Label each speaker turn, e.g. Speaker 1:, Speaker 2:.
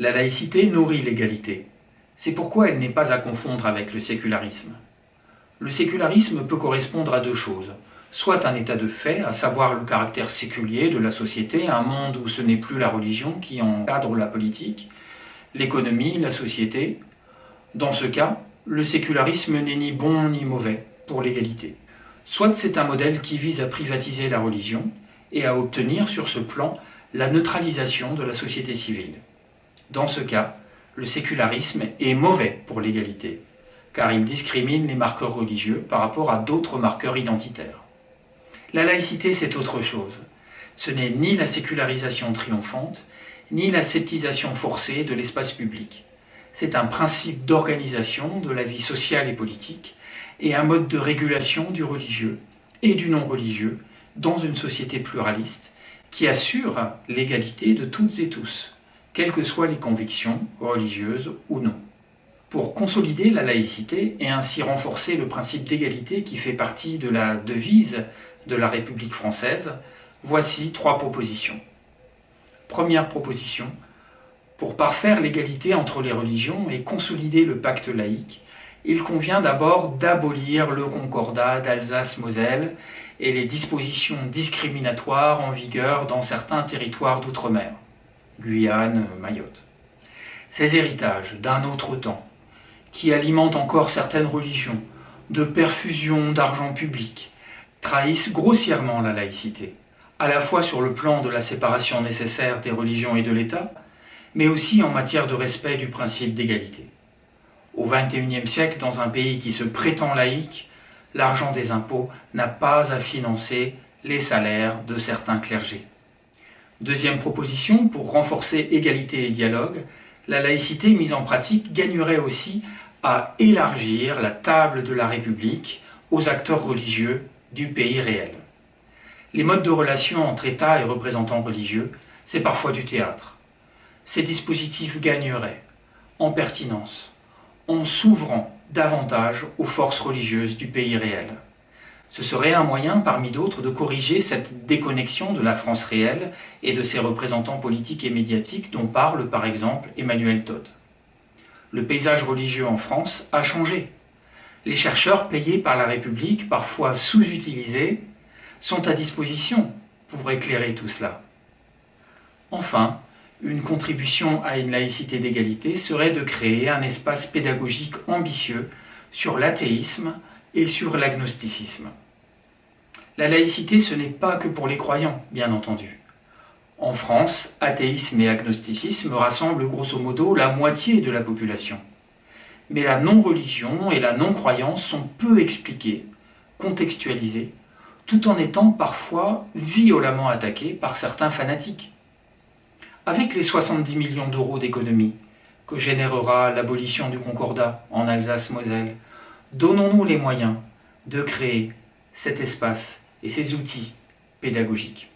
Speaker 1: La laïcité nourrit l'égalité. C'est pourquoi elle n'est pas à confondre avec le sécularisme. Le sécularisme peut correspondre à deux choses. Soit un état de fait, à savoir le caractère séculier de la société, un monde où ce n'est plus la religion qui encadre la politique, l'économie, la société. Dans ce cas, le sécularisme n'est ni bon ni mauvais pour l'égalité. Soit c'est un modèle qui vise à privatiser la religion et à obtenir sur ce plan la neutralisation de la société civile. Dans ce cas, le sécularisme est mauvais pour l'égalité, car il discrimine les marqueurs religieux par rapport à d'autres marqueurs identitaires. La laïcité, c'est autre chose. Ce n'est ni la sécularisation triomphante, ni la sceptisation forcée de l'espace public. C'est un principe d'organisation de la vie sociale et politique, et un mode de régulation du religieux et du non-religieux dans une société pluraliste qui assure l'égalité de toutes et tous, quelles que soient les convictions, religieuses ou non. Pour consolider la laïcité et ainsi renforcer le principe d'égalité qui fait partie de la devise de la République française, voici 3 propositions. Première proposition, pour parfaire l'égalité entre les religions et consolider le pacte laïque, il convient d'abord d'abolir le concordat d'Alsace-Moselle et les dispositions discriminatoires en vigueur dans certains territoires d'outre-mer, Guyane, Mayotte. Ces héritages d'un autre temps, qui alimentent encore certaines religions, de perfusion d'argent public, trahissent grossièrement la laïcité, à la fois sur le plan de la séparation nécessaire des religions et de l'État, mais aussi en matière de respect du principe d'égalité. Au XXIe siècle, dans un pays qui se prétend laïque, l'argent des impôts n'a pas à financer les salaires de certains clergés. Deuxième proposition, pour renforcer égalité et dialogue, la laïcité mise en pratique gagnerait aussi à élargir la table de la République aux acteurs religieux du pays réel. Les modes de relation entre État et représentants religieux, c'est parfois du théâtre. Ces dispositifs gagneraient en pertinence, en s'ouvrant davantage aux forces religieuses du pays réel. Ce serait un moyen, parmi d'autres, de corriger cette déconnexion de la France réelle et de ses représentants politiques et médiatiques dont parle par exemple Emmanuel Todt. Le paysage religieux en France a changé. Les chercheurs payés par la République, parfois sous-utilisés, sont à disposition pour éclairer tout cela. Enfin, une contribution à une laïcité d'égalité serait de créer un espace pédagogique ambitieux sur l'athéisme et sur l'agnosticisme. La laïcité, ce n'est pas que pour les croyants, bien entendu. En France, athéisme et agnosticisme rassemblent grosso modo la moitié de la population. Mais la non-religion et la non-croyance sont peu expliquées, contextualisées, tout en étant parfois violemment attaquées par certains fanatiques. Avec les 70 millions d'euros d'économies que générera l'abolition du concordat en Alsace-Moselle, donnons-nous les moyens de créer cet espace et ces outils pédagogiques.